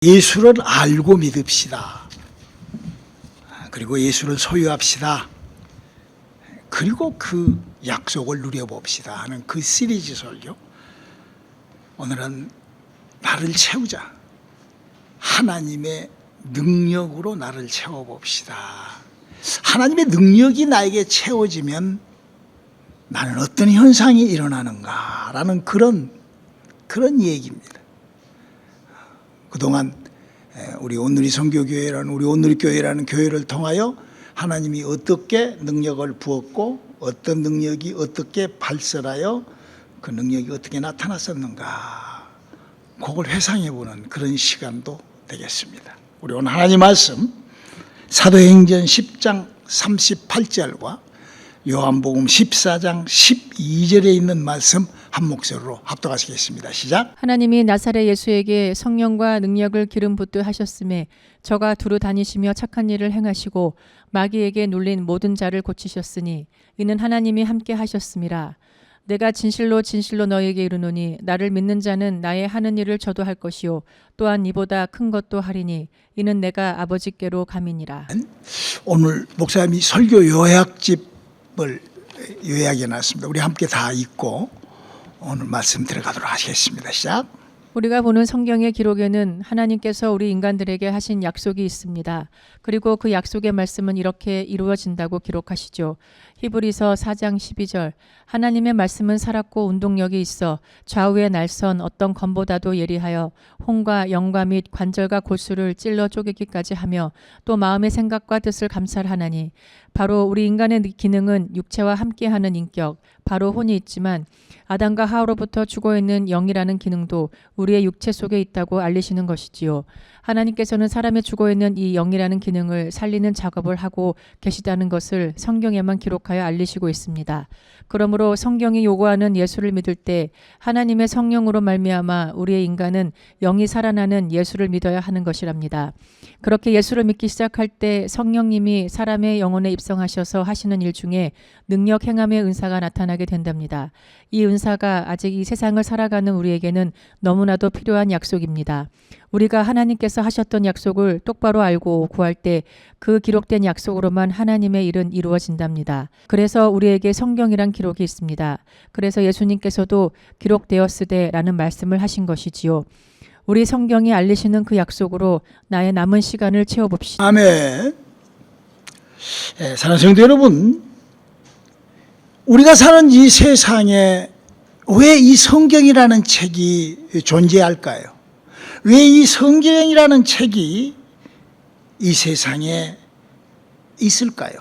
예수를 알고 믿읍시다. 그리고 예수를 소유합시다. 그리고 그 약속을 누려봅시다 하는 그 시리즈 설교. 오늘은 나를 채우자. 하나님의 능력으로 나를 채워봅시다. 하나님의 능력이 나에게 채워지면 나는 어떤 현상이 일어나는가라는 그런 얘기입니다. 그동안 우리 온누리 선교교회라는 우리 온누리 교회라는 교회를 통하여 하나님이 어떻게 능력을 부었고 어떤 능력이 어떻게 발설하여 그 능력이 어떻게 나타났었는가, 그걸 회상해보는 그런 시간도 되겠습니다. 우리 오늘 하나님 말씀 사도행전 10장 38절과 요한복음 14장 12절에 있는 말씀 한 목소리로 합독하시겠습니다. 시작. 하나님이 나사렛 예수에게 성령과 능력을 기름 붓듯 하셨음에 저가 두루 다니시며 착한 일을 행하시고 마귀에게 눌린 모든 자를 고치셨으니 이는 하나님이 함께 하셨음이라. 내가 진실로 진실로 너희에게 이르노니 나를 믿는 자는 나의 하는 일을 저도 할 것이요 또한 이보다 큰 것도 하리니 이는 내가 아버지께로 감이니라. 오늘 목사님이 설교 요약집을 요약해 놨습니다. 우리 함께 다 읽고 오늘 말씀 들어가도록 하겠습니다. 시작. 우리가 보는 성경의 기록에는 하나님께서 우리 인간들에게 하신 약속이 있습니다. 그리고 그 약속의 말씀은 이렇게 이루어진다고 기록하시죠. 히브리서 4장 12절. 하나님의 말씀은 살았고 운동력이 있어 좌우의 날선 어떤 검보다도 예리하여 혼과 영과 및 관절과 골수를 찔러 쪼개기까지 하며 또 마음의 생각과 뜻을 감찰하나니, 바로 우리 인간의 기능은 육체와 함께하는 인격, 바로 혼이 있지만 아담과 하와로부터 죽어있는 영이라는 기능도 우리의 육체 속에 있다고 알리시는 것이지요. 하나님께서는 사람의 죽어있는 이 영이라는 기능을 살리는 작업을 하고 계시다는 것을 성경에만 기록하여 알리시고 있습니다. 그러므로 성경이 요구하는 예수를 믿을 때 하나님의 성령으로 말미암아 우리의 인간은 영이 살아나는 예수를 믿어야 하는 것이랍니다. 그렇게 예수를 믿기 시작할 때 성령님이 사람의 영혼에 입성하셔서 하시는 일 중에 능력 행함의 은사가 나타나게 된답니다. 이 은사가 아직 이 세상을 살아가는 우리에게는 너무나도 필요한 약속입니다. 우리가 하나님께서 하셨던 약속을 똑바로 알고 구할 때 그 기록된 약속으로만 하나님의 일은 이루어진답니다. 그래서 우리에게 성경이란 기록이 있습니다. 그래서 예수님께서도 기록되었으되 라는 말씀을 하신 것이지요. 우리 성경이 알리시는 그 약속으로 나의 남은 시간을 채워봅시다. 아멘. 사랑하는 성도 여러분, 우리가 사는 이 세상에 왜 이 성경이라는 책이 존재할까요? 왜 이 성경이라는 책이 이 세상에 있을까요?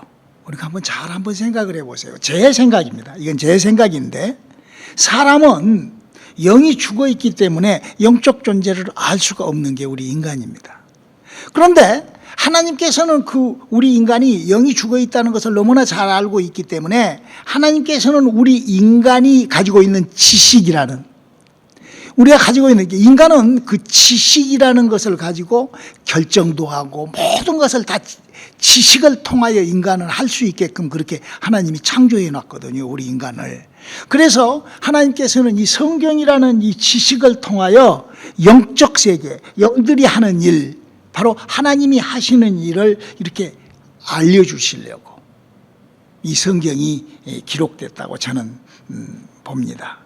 우리가 한번 생각을 해보세요. 제 생각입니다. 이건 제 생각인데, 사람은 영이 죽어 있기 때문에 영적 존재를 알 수가 없는 게 우리 인간입니다. 그런데 하나님께서는 우리 인간이 영이 죽어 있다는 것을 너무나 잘 알고 있기 때문에 하나님께서는 우리 인간이 가지고 있는 지식이라는, 우리가 가지고 있는 게, 인간은 그 지식이라는 것을 가지고 결정도 하고 모든 것을 다 지식을 통하여 인간은 할 수 있게끔 그렇게 하나님이 창조해 놨거든요, 우리 인간을. 그래서 하나님께서는 이 성경이라는 이 지식을 통하여 영적 세계, 영들이 하는 일, 바로 하나님이 하시는 일을 이렇게 알려주시려고 이 성경이 기록됐다고 저는 봅니다.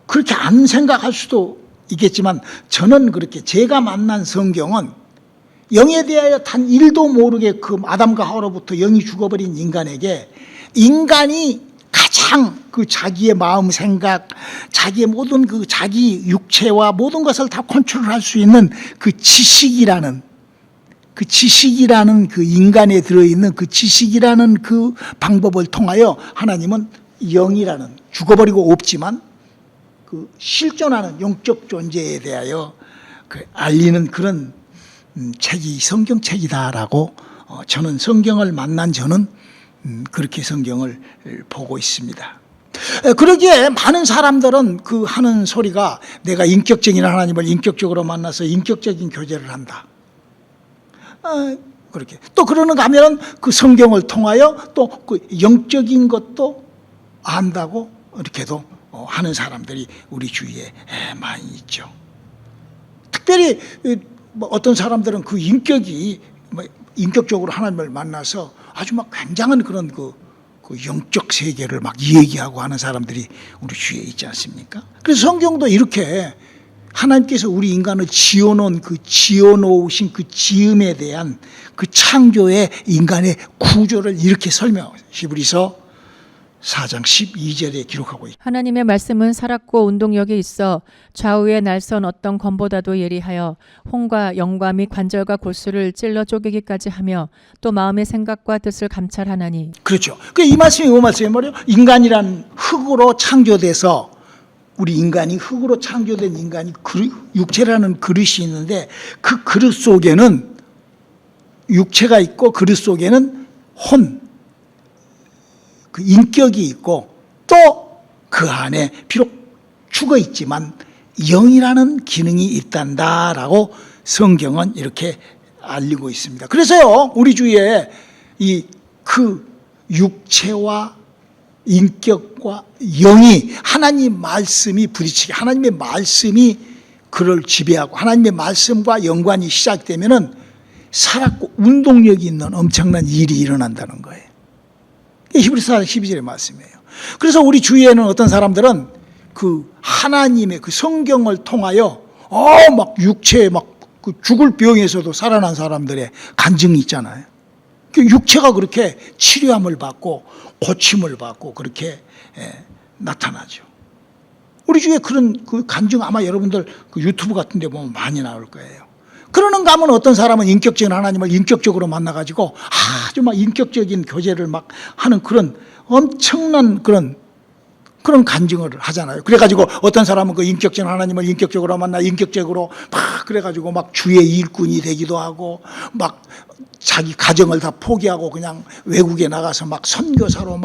그렇게 안 생각할 수도 있겠지만, 저는 그렇게 제가 만난 성경은 영에 대하여 단 1도 모르게 그 아담과 하와로부터 영이 죽어버린 인간에게 인간이 가장 그 자기의 마음 생각, 자기의 모든 그 자기 육체와 모든 것을 다 컨트롤할 수 있는 그 지식이라는 그 인간에 들어있는 그 지식이라는 그 방법을 통하여 하나님은 영이라는, 죽어버리고 없지만 그 실존하는 영적 존재에 대하여 알리는 그런 책이 성경책이다라고 저는 성경을 만난 저는 그렇게 성경을 보고 있습니다. 그러기에 많은 사람들은 그 하는 소리가, 내가 인격적인 하나님을 인격적으로 만나서 인격적인 교제를 한다. 그렇게 또 그러는가 하면 그 성경을 통하여 또 그 영적인 것도 안다고 이렇게도 하는 사람들이 우리 주위에 많이 있죠. 특별히 뭐 어떤 사람들은 그 인격이 뭐 인격적으로 하나님을 만나서 아주 막 굉장한 그런 그 영적 세계를 막 얘기하고 하는 사람들이 우리 주위에 있지 않습니까? 그래서 성경도 이렇게 하나님께서 우리 인간을 지어놓으신 그 지음에 대한 그 창조의 인간의 구조를 이렇게 설명하고 있어요. 히브리서 4장 12절에 기록하고 있습니다. 하나님의 말씀은 살았고 운동력이 있어 좌우에 날선 어떤 검보다도 예리하여 혼과 영과 및 관절과 골수를 찔러 쪼개기까지 하며 또 마음의 생각과 뜻을 감찰하나니. 그렇죠. 이 말씀이 이 말씀이 말이에요. 인간이란 흙으로 창조돼서 우리 인간이 흙으로 창조된 인간이 육체라는 그릇이 있는데 그 그릇 속에는 육체가 있고 그릇 속에는 그 인격이 있고 또 그 안에 비록 죽어 있지만 영이라는 기능이 있단다라고 성경은 이렇게 알리고 있습니다. 그래서요, 우리 주위에 그 육체와 인격과 영이 하나님 말씀이 부딪히게, 하나님의 말씀이 그를 지배하고 하나님의 말씀과 연관이 시작되면은 살았고 운동력이 있는 엄청난 일이 일어난다는 거예요. 히브리서 4장 12절의 말씀이에요. 그래서 우리 주위에는 어떤 사람들은 그 하나님의 그 성경을 통하여 막 육체에 막 그 죽을 병에서도 살아난 사람들의 간증이 있잖아요. 육체가 그렇게 치료함을 받고 고침을 받고 그렇게 나타나죠. 우리 주위에 그런 그 간증 아마 여러분들 그 유튜브 같은 데 보면 많이 나올 거예요. 그러는가 하면 어떤 사람은 인격적인 하나님을 인격적으로 만나가지고 아주 막 인격적인 교제를 막 하는 그런 엄청난 그런 간증을 하잖아요. 그래가지고 어떤 사람은 그 인격적인 하나님을 인격적으로 만나 인격적으로 막 그래가지고 막 주의 일꾼이 되기도 하고 막 자기 가정을 다 포기하고 그냥 외국에 나가서 막 선교사로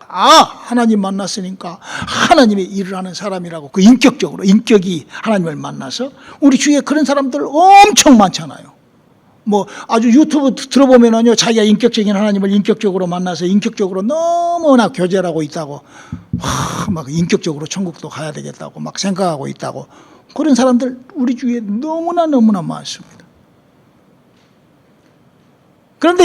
하나님 만났으니까 하나님의 일을 하는 사람이라고 그 인격이 하나님을 만나서 우리 주위에 그런 사람들 엄청 많잖아요. 뭐 아주 유튜브 들어보면은요, 자기가 인격적인 하나님을 인격적으로 만나서 인격적으로 너무나 교제를 하고 있다고 막 인격적으로 천국도 가야 되겠다고 막 생각하고 있다고 그런 사람들 우리 주위에 너무나 많습니다. 그런데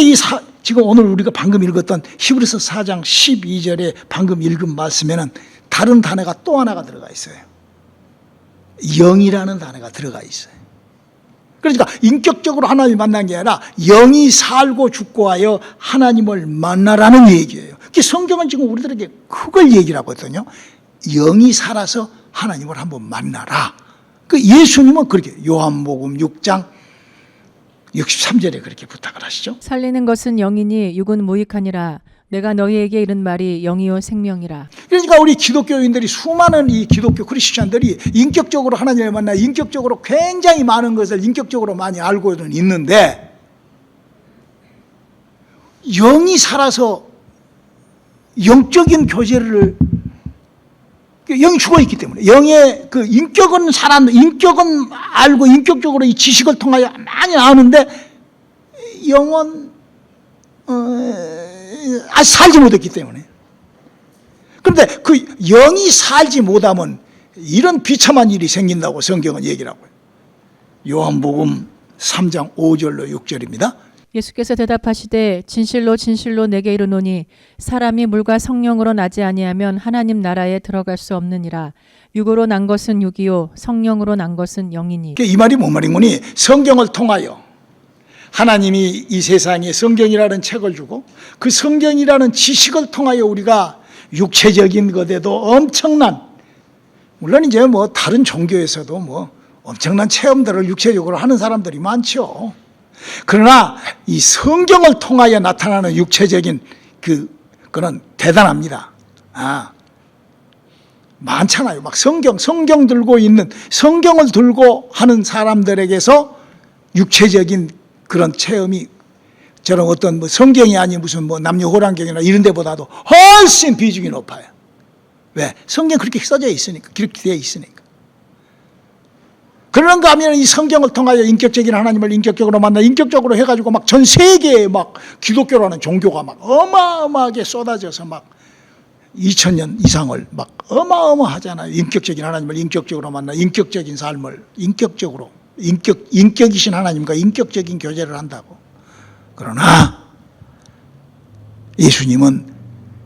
지금 오늘 우리가 방금 읽었던 히브리서 4장 12절에 방금 읽은 말씀에는 다른 단어가 또 하나가 들어가 있어요. 영이라는 단어가 들어가 있어요. 그러니까 인격적으로 하나님을 만난 게 아니라 영이 살고 죽고 하여 하나님을 만나라는 얘기예요. 성경은 지금 우리들에게 그걸 얘기를 하거든요. 영이 살아서 하나님을 한번 만나라. 예수님은 그렇게 요한복음 6장 63절에 그렇게 부탁을 하시죠. 살리는 것은 영이니 육은 무익하니라. 내가 너희에게 이른 말이 영이요 생명이라. 그러니까 우리 기독교인들이 수많은 이 기독교 크리스찬들이 인격적으로 하나님을 만나 인격적으로 굉장히 많은 것을 인격적으로 많이 알고는 있는데 영이 살아서 영적인 교제를 영이 죽어 있기 때문에 영의 그 인격은 알고 인격적으로 이 지식을 통하여 많이 아는데 영은 살지 못했기 때문에. 그런데 그 영이 살지 못하면 이런 비참한 일이 생긴다고 성경은 얘기를 하고요. 요한복음 3장 5절로 6절입니다. 예수께서 대답하시되 진실로 진실로 내게 이르노니 사람이 물과 성령으로 나지 아니하면 하나님 나라에 들어갈 수 없느니라. 육으로 난 것은 육이요 성령으로 난 것은 영이니. 이 말이 뭔 말인 거니? 성경을 통하여 하나님이 이 세상에 성경이라는 책을 주고 그 성경이라는 지식을 통하여 우리가 육체적인 것에도 엄청난, 물론 이제 뭐 다른 종교에서도 뭐 엄청난 체험들을 육체적으로 하는 사람들이 많죠. 그러나 이 성경을 통하여 나타나는 육체적인 그는 대단합니다. 많잖아요. 막 성경 들고 있는, 성경을 들고 하는 사람들에게서 육체적인 그런 체험이 저런 어떤 뭐 성경이 아닌 무슨 뭐 남녀호랑경이나 이런 데보다도 훨씬 비중이 높아요. 왜? 성경 그렇게 써져 있으니까, 그렇게 되어 있으니까. 그런가 하면 이 성경을 통하여 인격적인 하나님을 인격적으로 만나 인격적으로 해가지고 막 전 세계에 막 기독교라는 종교가 막 어마어마하게 쏟아져서 막 2000년 이상을 막 어마어마하잖아요. 인격적인 하나님을 인격적으로 만나 인격적인 삶을 인격적으로 인격이신 하나님과 인격적인 교제를 한다고. 그러나 예수님은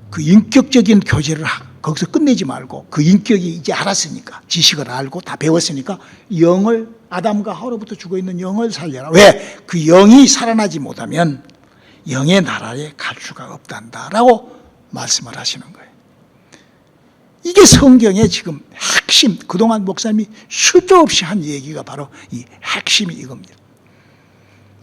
그 인격적인 교제를 거기서 끝내지 말고 그 인격이 이제 알았으니까 지식을 알고 다 배웠으니까 영을 아담과 하와로부터 죽어있는 영을 살려라. 왜? 그 영이 살아나지 못하면 영의 나라에 갈 수가 없단다라고 말씀을 하시는 거예요. 이게 성경의 지금 핵심, 그동안 목사님이 수도 없이 한 얘기가 바로 이 핵심이 이겁니다.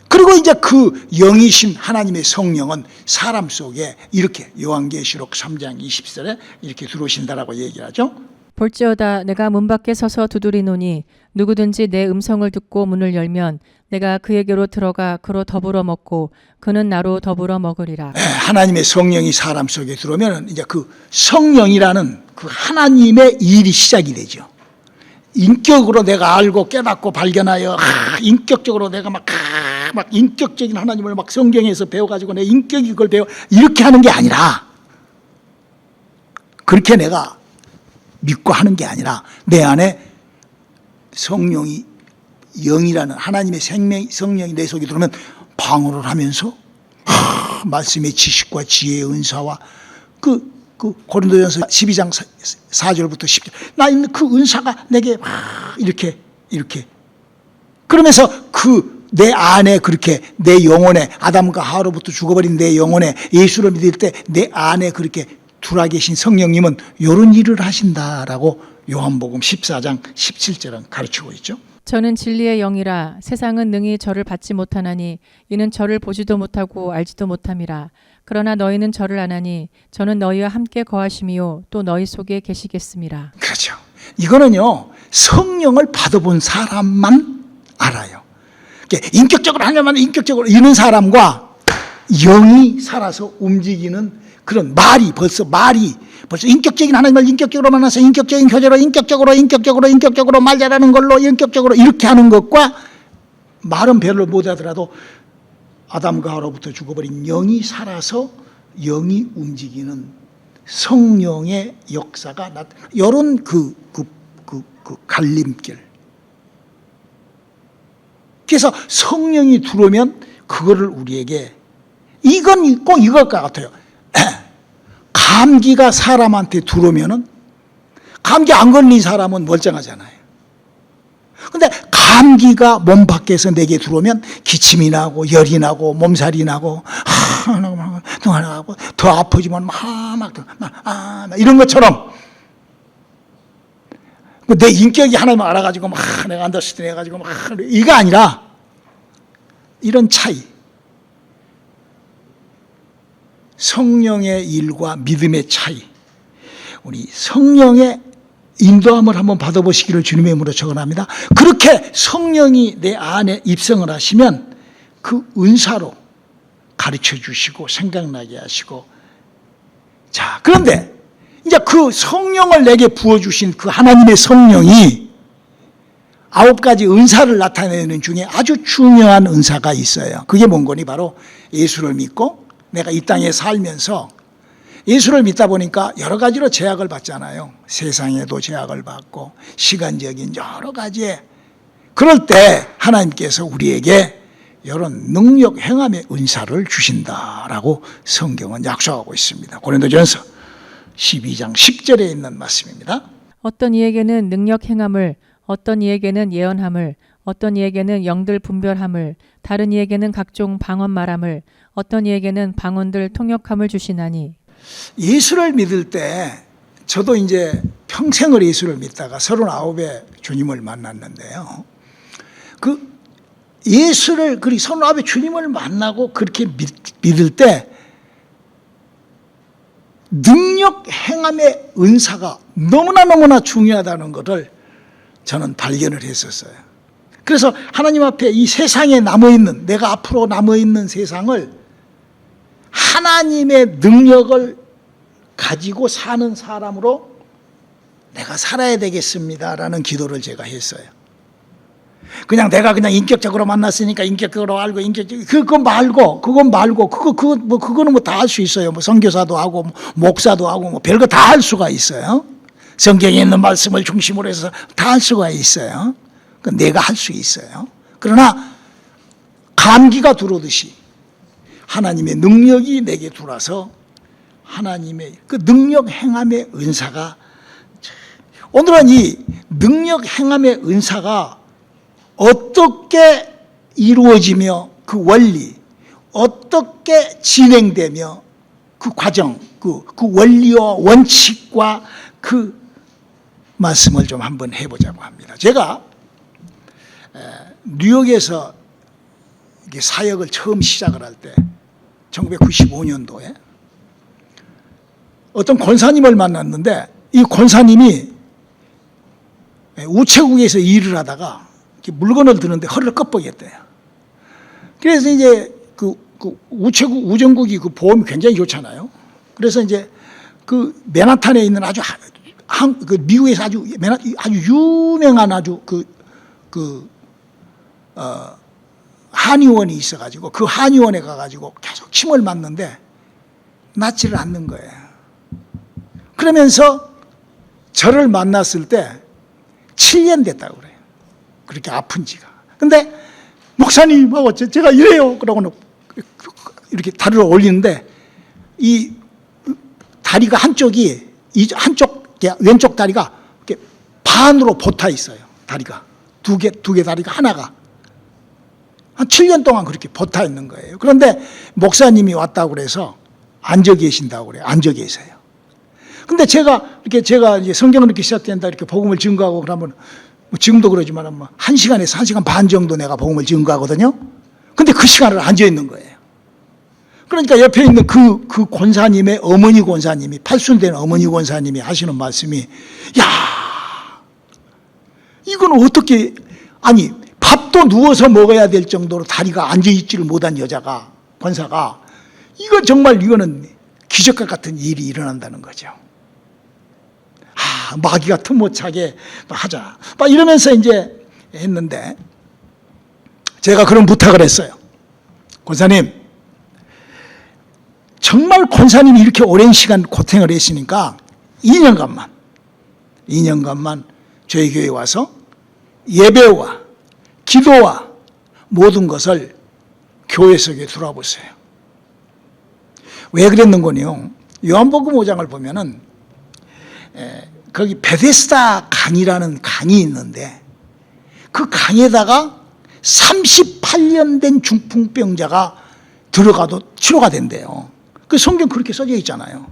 그리고 이제 그 영이신 하나님의 성령은 사람 속에 이렇게 요한계시록 3장 20절에 이렇게 들어오신다라고 얘기를 하죠. 볼지어다 내가 문 밖에 서서 두드리노니 누구든지 내 음성을 듣고 문을 열면 내가 그에게로 들어가 그로 더불어 먹고 그는 나로 더불어 먹으리라. 하나님의 성령이 사람 속에 들어오면 이제 그 성령이라는 그 하나님의 일이 시작이 되죠. 인격으로 내가 알고 깨닫고 발견하여 인격적으로 내가 막 인격적인 하나님을 막 성경에서 배워가지고 내 인격이 그걸 배워 이렇게 하는 게 아니라 그렇게 내가 믿고 하는 게 아니라 내 안에 성령이 영이라는 하나님의 성령이 내 속에 들어오면 방언을 하면서 말씀의 지식과 지혜의 은사와 그 고린도전서 12장 4절부터 10절 나 있는 그 은사가 내게 이렇게 그러면서 그 내 안에 그렇게 내 영혼에 아담과 하와로부터 죽어버린 내 영혼에 예수를 믿을 때 내 안에 그렇게 들어와 계신 성령님은 이런 일을 하신다라고 요한복음 14장 17절은 가르치고 있죠. 저는 진리의 영이라 세상은 능히 저를 받지 못하나니 이는 저를 보지도 못하고 알지도 못함이라. 그러나 너희는 저를 아나니 저는 너희와 함께 거하심이요 또 너희 속에 계시겠음이라. 그렇죠. 이거는요 성령을 받아본 사람만 알아요. 인격적으로 하려면 인격적으로 이런 사람과 영이 살아서 움직이는 그런 말이 벌써 인격적인 하나님을 인격적으로 만나서 인격적인 교제로 인격적으로 말 잘하는 걸로 인격적으로 이렇게 하는 것과 말은 별로 못하더라도 아담과 하와로부터 죽어버린 영이 살아서 영이 움직이는 성령의 역사가 이런 그 갈림길. 그래서 성령이 들어오면 그거를 우리에게 이건 꼭 이것과 같아요. 감기가 사람한테 들어오면은 감기 안 걸린 사람은 멀쩡하잖아요. 근데 감기가 몸 밖에서 내게 들어오면 기침이 나고 열이 나고 몸살이 나고 더 아프지만 이런 것처럼 내 인격이 하나님을 알아가지고 내가 안더스탠 해가지고 이거 아니라 이런 차이, 성령의 일과 믿음의 차이, 우리 성령의 인도함을 한번 받아보시기를 주님의 이름으로 축원합니다. 그렇게 성령이 내 안에 입성을 하시면 그 은사로 가르쳐 주시고 생각나게 하시고, 자, 그런데 이제 그 성령을 내게 부어주신 그 하나님의 성령이 9가지 은사를 나타내는 중에 아주 중요한 은사가 있어요. 그게 뭔 거니? 바로 예수를 믿고 내가 이 땅에 살면서 예수를 믿다 보니까 여러 가지로 제약을 받잖아요. 세상에도 제약을 받고 시간적인 여러 가지에, 그럴 때 하나님께서 우리에게 이런 능력 행함의 은사를 주신다라고 성경은 약속하고 있습니다. 고린도전서 12장 10절에 있는 말씀입니다. 어떤 이에게는 능력 행함을, 어떤 이에게는 예언함을, 어떤 이에게는 영들 분별함을, 다른 이에게는 각종 방언 말함을, 어떤 이에게는 방언들 통역함을 주시나니. 예수를 믿을 때 저도 이제 평생을 예수를 믿다가 39에 주님을 만났는데요. 그 예수를, 그리 39에 주님을 만나고 그렇게 믿을 때 능력 행함의 은사가 너무나 중요하다는 것을 저는 발견을 했었어요. 그래서 하나님 앞에 이 세상에 남아있는, 내가 앞으로 남아있는 세상을 하나님의 능력을 가지고 사는 사람으로 내가 살아야 되겠습니다라는 기도를 제가 했어요. 그냥 내가 그냥 인격적으로 만났으니까 인격적으로 알고 그거는 뭐 다 할 수 있어요. 뭐 선교사도 하고 뭐 목사도 하고 뭐 별거 다 할 수가 있어요. 성경에 있는 말씀을 중심으로 해서 다 할 수가 있어요. 내가 할 수 있어요. 그러나 감기가 들어오듯이 하나님의 능력이 내게 들어와서 하나님의 그 능력 행함의 은사가, 오늘은 이 능력 행함의 은사가 어떻게 이루어지며 그 원리, 어떻게 진행되며 그 과정, 그 원리와 원칙과 그 말씀을 좀 한번 해보자고 합니다. 제가 뉴욕에서 사역을 처음 시작을 할 때 1995년도에 어떤 권사님을 만났는데, 이 권사님이 우체국에서 일을 하다가 물건을 드는데 허리를 꺾어겠대요. 그래서 이제 그 우체국, 우정국이 그 보험이 굉장히 좋잖아요. 그래서 이제 그 맨하탄에 있는 그 미국에서 아주 유명한 한의원이 있어가지고 그 한의원에 가가지고 계속 침을 맞는데 낫지를 않는 거예요. 그러면서 저를 만났을 때 7년 됐다고 그래요. 그렇게 아픈 지가. 근데 목사님하고 제가 이래요. 그러고는 이렇게 다리를 올리는데 이 다리가 한쪽이, 한쪽 왼쪽 다리가 이렇게 반으로 붙어 있어요. 다리가 두 개 다리가 하나가 한 7년 동안 그렇게 붙어 있는 거예요. 그런데 목사님이 왔다고 그래서 앉아 계신다고 그래요. 앉아 계세요. 근데 제가 이제 성경을 이렇게 시작된다, 이렇게 복음을 증거하고 그러면 뭐 지금도 그러지만 뭐 1시간에서 1시간 반 정도 내가 복음을 증거하거든요. 근데 그 시간을 앉아 있는 거예요. 그러니까 옆에 있는 그 권사님의 어머니 권사님이, 팔순된 어머니 권사님이 하시는 말씀이, 야, 이건 어떻게, 아니 밥도 누워서 먹어야 될 정도로 다리가 앉아 있지를 못한 여자가, 권사가, 이거는 기적과 같은 일이 일어난다는 거죠. 마귀가 틈 못 차게 하자, 막 이러면서 이제 했는데, 제가 그런 부탁을 했어요. 권사님, 정말 권사님이 이렇게 오랜 시간 고생을 했으니까 2년간만 저희 교회에 와서 예배와 기도와 모든 것을 교회 속에 들어보세요. 왜 그랬는군요. 요한복음 5장을 보면은 거기 베데스다 강이라는 강이 있는데, 그 강에다가 38년 된 중풍병자가 들어가도 치료가 된대요. 그 성경 그렇게 써져 있잖아요.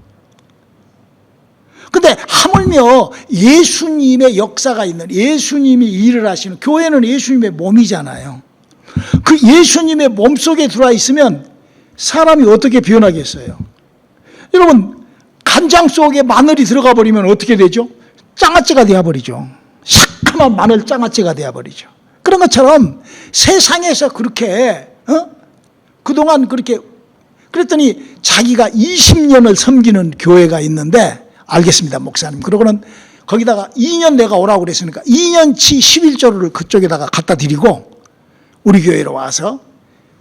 근데 하물며 예수님의 역사가 있는, 예수님이 일을 하시는, 교회는 예수님의 몸이잖아요. 그 예수님의 몸 속에 들어와 있으면 사람이 어떻게 변하겠어요? 여러분, 간장 속에 마늘이 들어가 버리면 어떻게 되죠? 장아찌가 되어버리죠. 시큼한 마늘 장아찌가 되어버리죠. 그런 것처럼 세상에서 그렇게 그동안 그렇게 그랬더니 자기가 20년을 섬기는 교회가 있는데, 알겠습니다 목사님, 그러고는 거기다가 2년 내가 오라고 그랬으니까 2년치 11조를 그쪽에다가 갖다 드리고 우리 교회로 와서,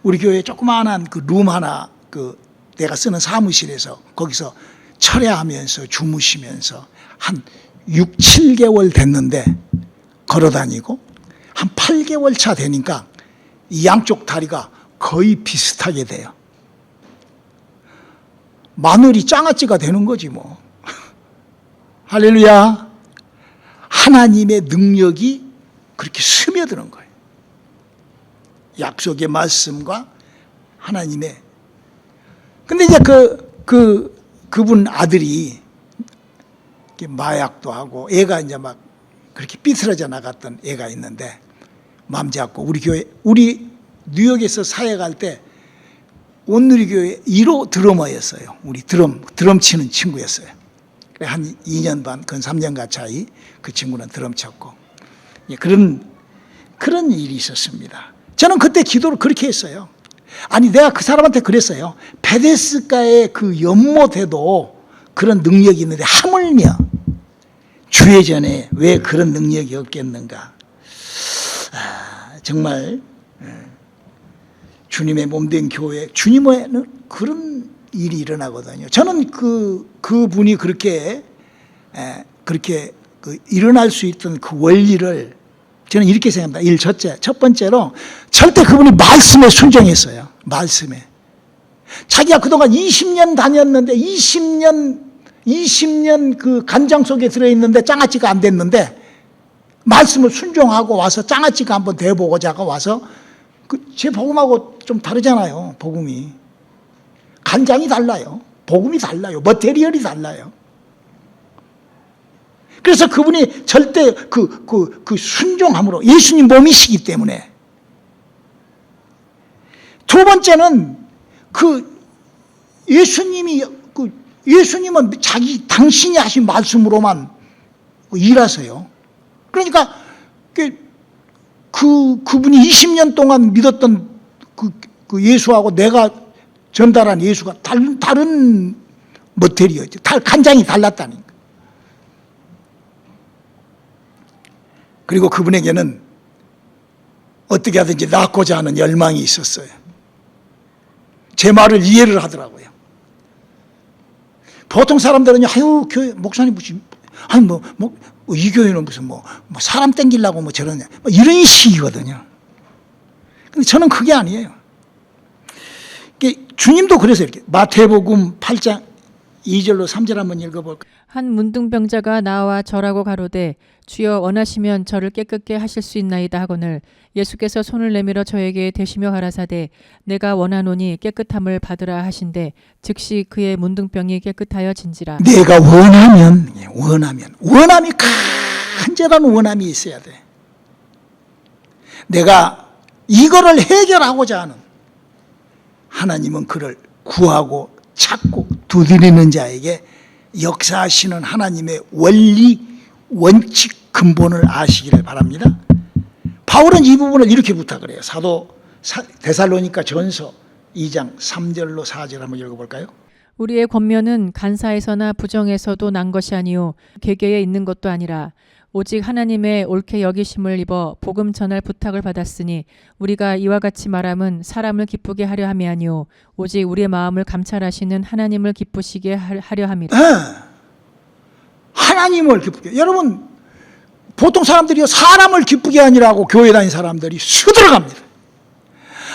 우리 교회 조그마한 그 룸 하나, 그 내가 쓰는 사무실에서 거기서 철야하면서 주무시면서 한 6, 7개월 됐는데, 걸어다니고 한 8개월 차 되니까 이 양쪽 다리가 거의 비슷하게 돼요. 마늘이 장아찌가 되는 거지 뭐. 할렐루야. 하나님의 능력이 그렇게 스며드는 거예요. 약속의 말씀과 하나님의. 근데 이제 그분 아들이 마약도 하고 애가 이제 막 그렇게 삐뚤어져 나갔던 애가 있는데, 마음 잡고 우리 뉴욕에서 사역할 때 온누리교회 1호 드러머였어요. 우리 드럼 치는 친구였어요. 한 2년 반, 근 3년 가차이 그 친구는 드럼 쳤고, 그런 일이 있었습니다. 저는 그때 기도를 그렇게 했어요. 아니, 내가 그 사람한테 그랬어요. 베데스다의 그 연못에도 그런 능력이 있는데 하물며 주회전에 왜 그런 능력이 없겠는가. 정말 주님의 몸된 교회, 주님에는 그런 일이 일어나거든요. 저는 그분이 그렇게 일어날 수 있던 그 원리를 저는 이렇게 생각합니다. 첫 번째로 절대 그분이 말씀에 순종했어요. 말씀에. 자기가 그동안 20년 다녔는데 20년 그 간장 속에 들어있는데 장아찌가 안 됐는데 말씀을 순종하고 와서 장아찌가 한번 돼보고자가 와서 제 복음하고 좀 다르잖아요. 복음이. 간장이 달라요. 복음이 달라요. 머테리얼이 달라요. 그래서 그분이 절대 그 순종함으로 예수님 몸이시기 때문에. 두 번째는 예수님은 당신이 하신 말씀으로만 일하세요. 그러니까 그분이 20년 동안 믿었던 그 예수하고 내가 전달한 예수가 다른 머테리얼이죠. 간장이 달랐다니까. 그리고 그분에게는 어떻게 하든지 낳고자 하는 열망이 있었어요. 제 말을 이해를 하더라고요. 보통 사람들은요, 아유, 교회, 목사님 무슨, 아니, 이 교회는 무슨 사람 땡기려고 저러냐. 이런 식이거든요. 근데 저는 그게 아니에요. 주님도 그래서 이렇게, 마태복음 8장 2절로 3절 한번 읽어볼까요? 한 문둥병자가 나와 절하고 가로되 주여 원하시면 저를 깨끗게 하실 수 있나이다 하거늘 예수께서 손을 내밀어 저에게 대시며 가라사대 내가 원하노니 깨끗함을 받으라 하신대 즉시 그의 문둥병이 깨끗하여 진지라. 내가 원함이 간절한 원함이 있어야 돼. 내가 이거를 해결하고자 하는, 하나님은 그를 구하고 찾고 두드리는 자에게 역사하시는 하나님의 원리, 원칙, 근본을 아시기를 바랍니다. 바울은 이 부분을 이렇게 부탁을 해요. 사도 데살로니가 전서 2장 3절로 4절 한번 읽어볼까요? 우리의 권면은 간사에서나 부정에서도 난 것이 아니요 계계에 있는 것도 아니라 오직 하나님의 옳게 여기심을 입어 복음 전할 부탁을 받았으니 우리가 이와 같이 말함은 사람을 기쁘게 하려 함이 아니요 오직 우리의 마음을 감찰하시는 하나님을 기쁘시게 하려 함이라. 하나님을 기쁘게. 여러분, 보통 사람들이 사람을 기쁘게 하니라고 교회 다니는 사람들이 수들어갑니다.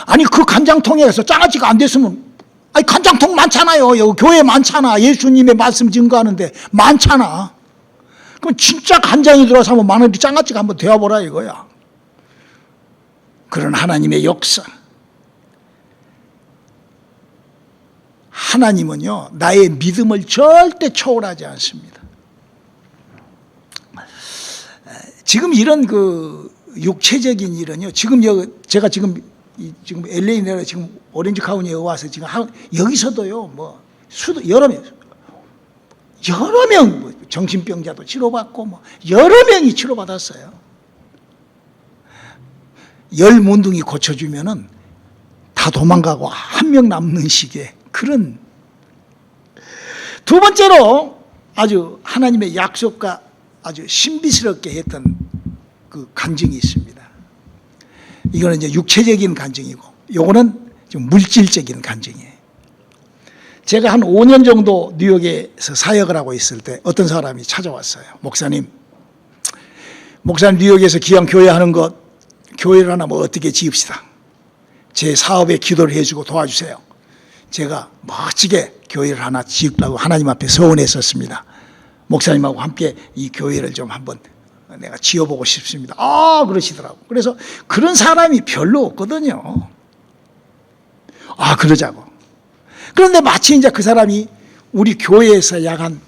아니 그 간장통에서 장아찌가 안 됐으면, 아니 간장통 많잖아요. 여기 교회 많잖아. 예수님의 말씀 증거하는데 많잖아. 그럼 진짜 간장이 들어서 한번 마늘이 장아찌가 한번 되어보라 이거야. 그런 하나님의 역사. 하나님은요, 나의 믿음을 절대 초월하지 않습니다. 지금 이런 육체적인 일은요, 제가 지금 LA 내려 지금 오렌지 카운티에 와서 지금 여기서도요, 여러 명 정신병자도 치료받고 여러 명이 치료받았어요. 열 문둥이 고쳐주면은 다 도망가고 한 명 남는 식의 그런. 두 번째로 아주 하나님의 약속과 아주 신비스럽게 했던 그 간증이 있습니다. 이거는 이제 육체적인 간증이고, 요거는 좀 물질적인 간증이에요. 제가 한 5년 정도 뉴욕에서 사역을 하고 있을 때 어떤 사람이 찾아왔어요. 목사님 뉴욕에서 기왕 교회 하는 것, 교회를 하나 어떻게 지읍시다. 제 사업에 기도를 해주고 도와주세요. 제가 멋지게 교회를 하나 지으려고 하나님 앞에 서원했었습니다. 목사님하고 함께 이 교회를 좀 한번 내가 지어보고 싶습니다. 그러시더라고. 그래서 그런 사람이 별로 없거든요. 그러자고. 그런데 마치 이제 그 사람이 우리 교회에서 약 한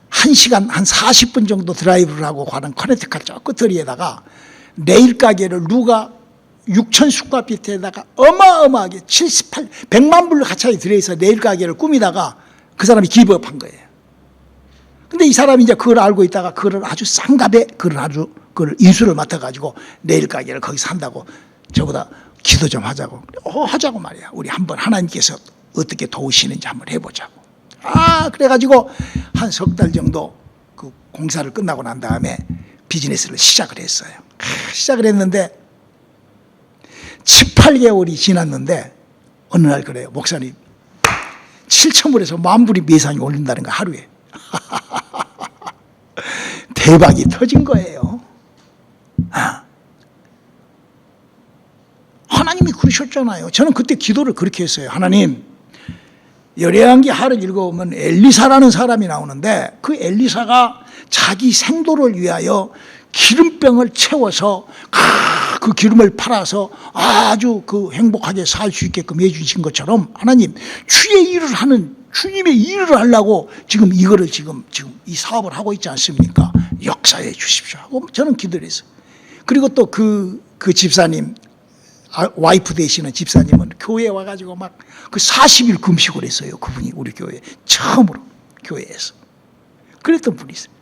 1시간, 한 40분 정도 드라이브를 하고 가는 커네티컷 저 끝거리에다가 네일 가게를 누가 6천 스퀘어피트에다가 어마어마하게 100만 불 가까이 들여서 네일 가게를 꾸미다가 그 사람이 기부업한 거예요. 근데 이 사람이 이제 그걸 알고 있다가 그걸 아주 싼 값에 그걸 인수를 맡아가지고 네일 가게를 거기서 한다고 저보다 기도 좀 하자고. 하자고 말이야. 우리 한번 하나님께서 어떻게 도우시는지 한번 해보자고. 그래가지고 한 석 달 정도 그 공사를 끝나고 난 다음에 비즈니스를 시작을 했어요. 시작을 했는데 18개월이 지났는데 어느 날 그래요. 목사님 7,000불에서 10,000불이 매상이 올린다는 거 하루에. 대박이 터진 거예요. 하나님이 그러셨잖아요. 저는 그때 기도를 그렇게 했어요. 하나님, 열왕기 하를 읽어보면 엘리사라는 사람이 나오는데 그 엘리사가 자기 생도를 위하여 기름병을 채워서 그 기름을 팔아서 아주 그 행복하게 살 수 있게끔 해주신 것처럼 하나님, 주의 일을 하는, 주님의 일을 하려고 지금 이거를 지금 이 사업을 하고 있지 않습니까? 역사해 주십시오 하고 저는 기도를 했어요. 그리고 또 그 집사님, 와이프 되시는 집사님은 교회에 와가지고 막 그 40일 금식을 했어요. 그분이 우리 교회 처음으로 교회에서 그랬던 분이 있어요.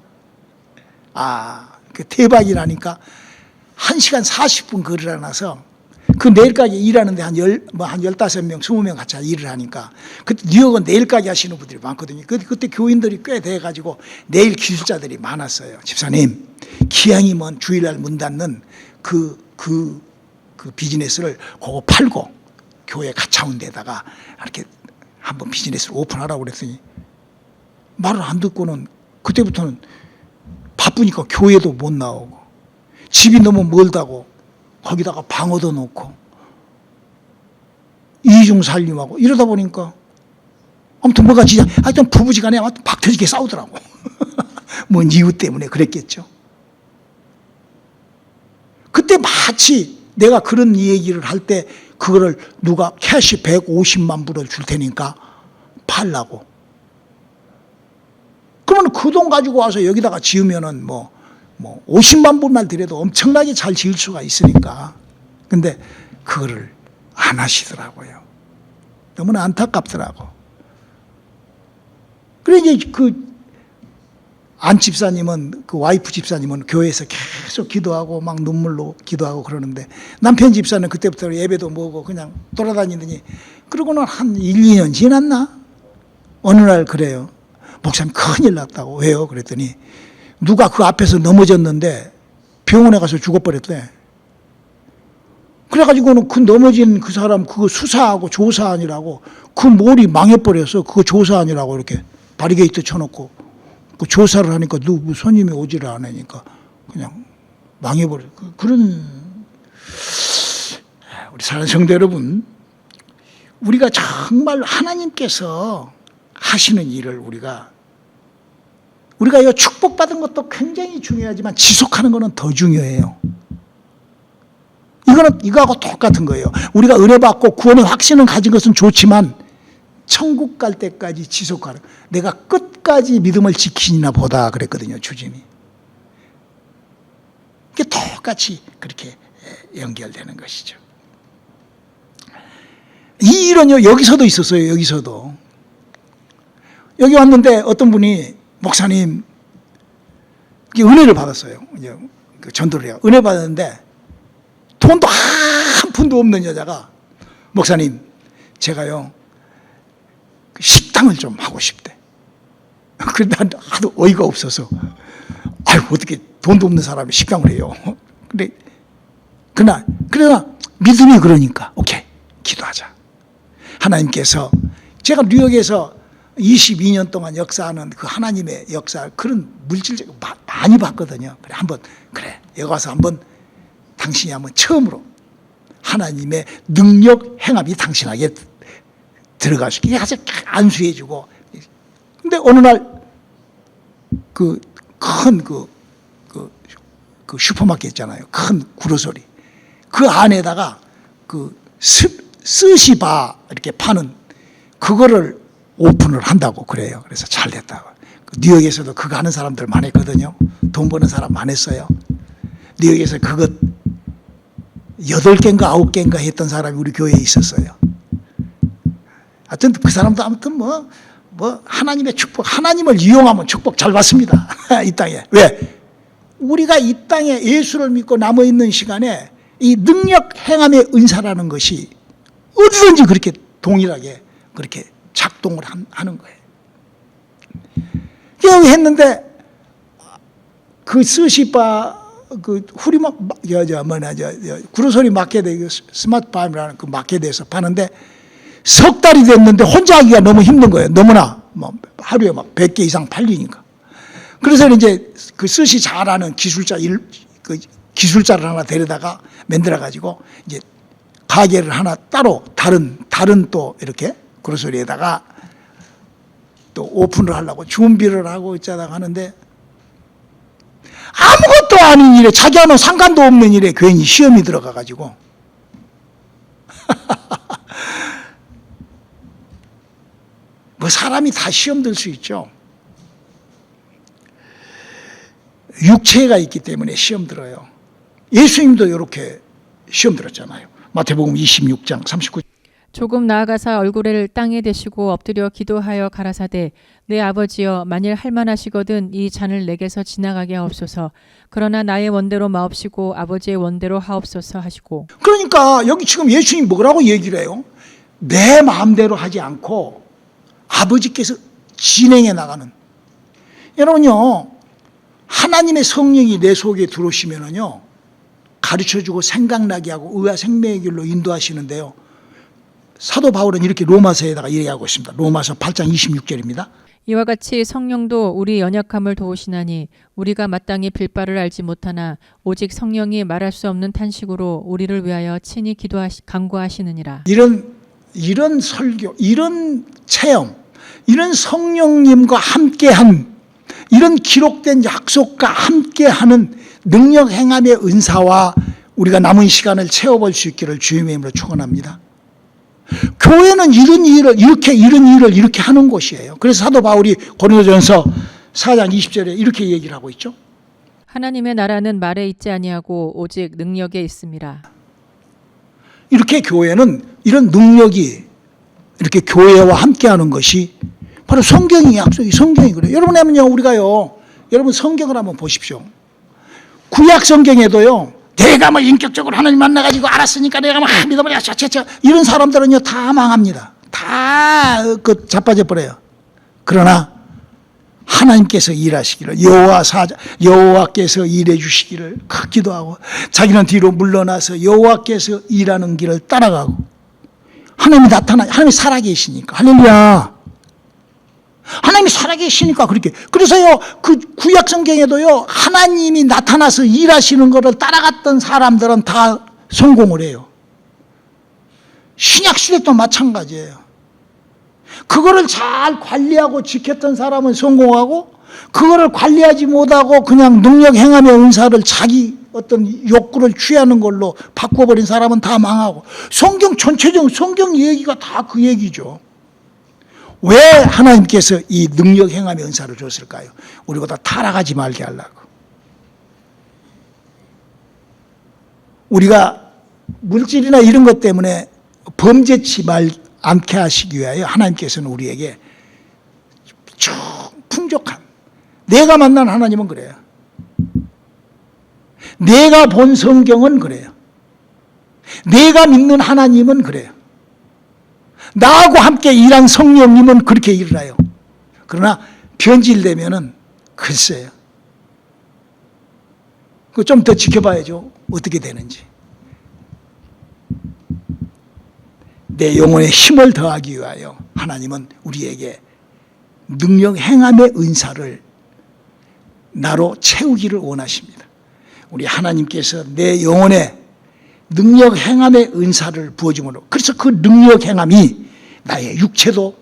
그 대박이라니까 1시간 40분 걸으러 나서 그 내일까지 일하는데 한 15명, 20명 같이 일을 하니까 그때 뉴욕은 내일까지 하시는 분들이 많거든요. 그때 교인들이 꽤 돼가지고 내일 기술자들이 많았어요. 집사님, 기왕이 먼 주일날 문 닫는 그 비즈니스를 그거 팔고 교회 가차운 데다가 이렇게 한번 비즈니스를 오픈하라고 그랬더니 말을 안 듣고는 그때부터는 바쁘니까 교회도 못 나오고 집이 너무 멀다고 거기다가 방어도 놓고 이중 살림하고 이러다 보니까 아무튼 뭐가 진짜 하여튼 부부지간에 아무튼 박터지게 싸우더라고. 뭔 이유 때문에 그랬겠죠. 그때 마치 내가 그런 얘기를 할 때 그거를 누가 캐시 150만 불을 줄 테니까 팔라고. 그러면 그 돈 가지고 와서 여기다가 지으면은 뭐 50만 불만 들여도 엄청나게 잘 지을 수가 있으니까. 근데 그거를 안 하시더라고요. 너무나 안타깝더라고. 그래 이제 안 집사님은, 그 와이프 집사님은 교회에서 계속 기도하고 막 눈물로 기도하고 그러는데 남편 집사는 그때부터 예배도 뭐고 그냥 돌아다니더니 그러고는 한 1, 2년 지났나? 어느 날 그래요. 목사님 큰일 났다고. 왜요? 그랬더니 누가 그 앞에서 넘어졌는데 병원에 가서 죽어버렸대. 그래가지고는 그 넘어진 그 사람 그거 수사하고 조사하느라고 그 몰이 망해버려서 그거 조사하느라고 이렇게 바리게이트 쳐놓고 그 조사를 하니까 누구 손님이 오지를 않으니까 그냥 망해버려. 그런 우리 사랑하는 성도 여러분, 우리가 정말 하나님께서 하시는 일을 우리가 이 축복받은 것도 굉장히 중요하지만 지속하는 것은 더 중요해요. 이거하고 똑같은 거예요. 우리가 은혜 받고 구원의 확신을 가진 것은 좋지만 천국 갈 때까지 지속하는, 내가 끝까지 믿음을 지키나 보다 그랬거든요, 주님이. 이게 똑같이 그렇게 연결되는 것이죠. 이 일은요, 여기서도 있었어요. 여기서도. 여기 왔는데 어떤 분이 목사님, 은혜를 받았어요. 이제 그 전도를 해요. 은혜 받았는데 돈도 한 푼도 없는 여자가 목사님, 제가요 식당을 좀 하고 싶대. 그런데 하도 어이가 없어서 아유 어떻게 돈도 없는 사람이 식당을 해요. 그러나 믿음이 그러니까 오케이 기도하자. 하나님께서 제가 뉴욕에서 22년 동안 역사하는 그 하나님의 역사, 그런 물질적 많이 봤거든요. 그래 여기 와서 한번 당신이 한번 처음으로 하나님의 능력 행함이 당신에게 들어갈 수 있게 아주 안수해주고. 근데 어느 날 그 슈퍼마켓 있잖아요. 큰 구로소리. 그 안에다가 그 스시바 이렇게 파는 그거를 오픈을 한다고 그래요. 그래서 잘 됐다고. 뉴욕에서도 그거 하는 사람들 많았거든요. 돈 버는 사람 많았어요. 뉴욕에서 그거 8개인가 9개인가 했던 사람이 우리 교회에 있었어요. 하여튼 그 사람도 아무튼 뭐 하나님의 축복, 하나님을 이용하면 축복 잘 받습니다. 이 땅에. 왜? 우리가 이 땅에 예수를 믿고 남아있는 시간에 이 능력 행함의 은사라는 것이 어디든지 그렇게 동일하게 그렇게 작동을 하는 거예요. 여기 했는데 그 스시바 그 후리막 구로소리 마켓에 스마트팜이라는 그 마켓에서 파는데 석 달이 됐는데 혼자 하기가 너무 힘든 거예요. 너무나 뭐 하루에 막 100개 이상 팔리니까. 그래서 이제 그 스시 잘하는 그 기술자를 하나 데려다가 만들어 가지고 이제 가게를 하나 따로 다른 또 이렇게 구로소리에다가 또 오픈을 하려고 준비를 하고 있자다가 하는데 아무것도 아닌 일에 자기와는 상관도 없는 일에 괜히 시험이 들어가 가지고 뭐 사람이 다 시험 들 수 있죠. 육체가 있기 때문에 시험 들어요. 예수님도 이렇게 시험 들었잖아요. 마태복음 26장 39절. 조금 나아가사 얼굴을 땅에 대시고 엎드려 기도하여 가라사대 내 아버지여 만일 할만하시거든 이 잔을 내게서 지나가게 하옵소서. 그러나 나의 원대로 마옵시고 아버지의 원대로 하옵소서 하시고. 그러니까 여기 지금 예수님이 뭐라고 얘기를 해요? 내 마음대로 하지 않고 아버지께서 진행해 나가는. 여러분요, 하나님의 성령이 내 속에 들어오시면은요 가르쳐주고 생각나게 하고 의와 생명의 길로 인도하시는데요. 사도 바울은 이렇게 로마서에다가 얘기하고 있습니다. 로마서 8장 26절입니다. 이와 같이 성령도 우리 연약함을 도우시나니 우리가 마땅히 빌 바를 알지 못하나 오직 성령이 말할 수 없는 탄식으로 우리를 위하여 친히 간구하시느니라. 이런 설교, 이런 체험, 이런 성령님과 함께한 이런 기록된 약속과 함께하는 능력 행함의 은사와 우리가 남은 시간을 채워볼 수 있기를 주님의 이름으로 축원합니다. 교회는 이런 일을 이렇게 하는 곳이에요. 그래서 사도 바울이 고린도전서 4장 20절에 이렇게 얘기를 하고 있죠. 하나님의 나라는 말에 있지 아니하고 오직 능력에 있음이라. 이렇게 교회는 이런 능력이 이렇게 교회와 함께하는 것이 바로 성경이 약속이 성경이 그래요. 여러분 우리가요. 여러분 성경을 한번 보십시오. 구약 성경에도요. 내가 뭐 인격적으로 하나님 만나가지고 알았으니까 내가 뭐 믿어버려 이런 사람들은요 다 망합니다. 다 그 자빠져 버려요. 그러나 하나님께서 일하시기를 여호와께서 일해 주시기를 기도하고 자기는 뒤로 물러나서 여호와께서 일하는 길을 따라가고 하나님이 살아계시니까 할렐루야. 하나님이 살아계시니까 그렇게. 그래서요, 그 구약 성경에도요, 하나님이 나타나서 일하시는 것을 따라갔던 사람들은 다 성공을 해요. 신약 시대도 마찬가지예요. 그거를 잘 관리하고 지켰던 사람은 성공하고, 그거를 관리하지 못하고 그냥 능력 행함의 은사를 자기 어떤 욕구를 취하는 걸로 바꿔버린 사람은 다 망하고, 전체적인 성경 얘기가 다 그 얘기죠. 왜 하나님께서 이 능력 행함의 은사를 줬을까요? 우리보다 타락하지 말게 하려고. 우리가 물질이나 이런 것 때문에 범죄치 않게 하시기 위하여 하나님께서는 우리에게 풍족한, 내가 만난 하나님은 그래요. 내가 본 성경은 그래요. 내가 믿는 하나님은 그래요. 나하고 함께 일한 성령님은 그렇게 일을 해요. 그러나 변질되면은 글쎄요. 그거 좀 더 지켜봐야죠. 어떻게 되는지. 내 영혼에 힘을 더하기 위하여 하나님은 우리에게 능력 행함의 은사를 나로 채우기를 원하십니다. 우리 하나님께서 내 영혼에 능력 행함의 은사를 부어줌으로, 그래서 그 능력 행함이 나의 육체도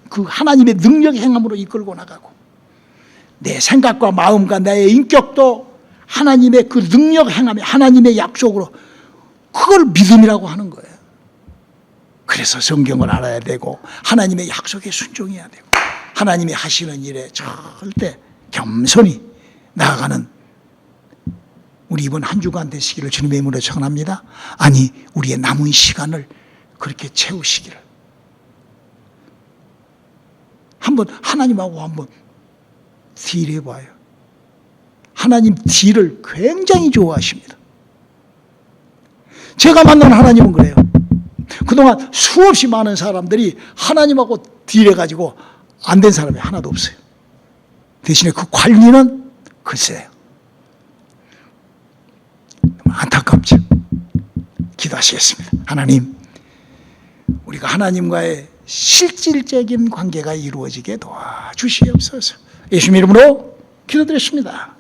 그 하나님의 능력 행함으로 이끌고 나가고 내 생각과 마음과 나의 인격도 하나님의 그 능력 행함에 하나님의 약속으로, 그걸 믿음이라고 하는 거예요. 그래서 성경을 알아야 되고 하나님의 약속에 순종해야 되고 하나님이 하시는 일에 절대 겸손히 나아가는 우리 이번 한 주간 되시기를 주님의 이름으로 축원합니다. 아니, 우리의 남은 시간을 그렇게 채우시기를. 한번 하나님하고 한번 딜해봐요. 하나님 딜을 굉장히 좋아하십니다. 제가 만난 하나님은 그래요. 그동안 수없이 많은 사람들이 하나님하고 딜해가지고 안 된 사람이 하나도 없어요. 대신에 그 관리는 글쎄요. 없죠. 기도하시겠습니다. 하나님, 우리가 하나님과의 실질적인 관계가 이루어지게 도와주시옵소서. 예수님 이름으로 기도드렸습니다.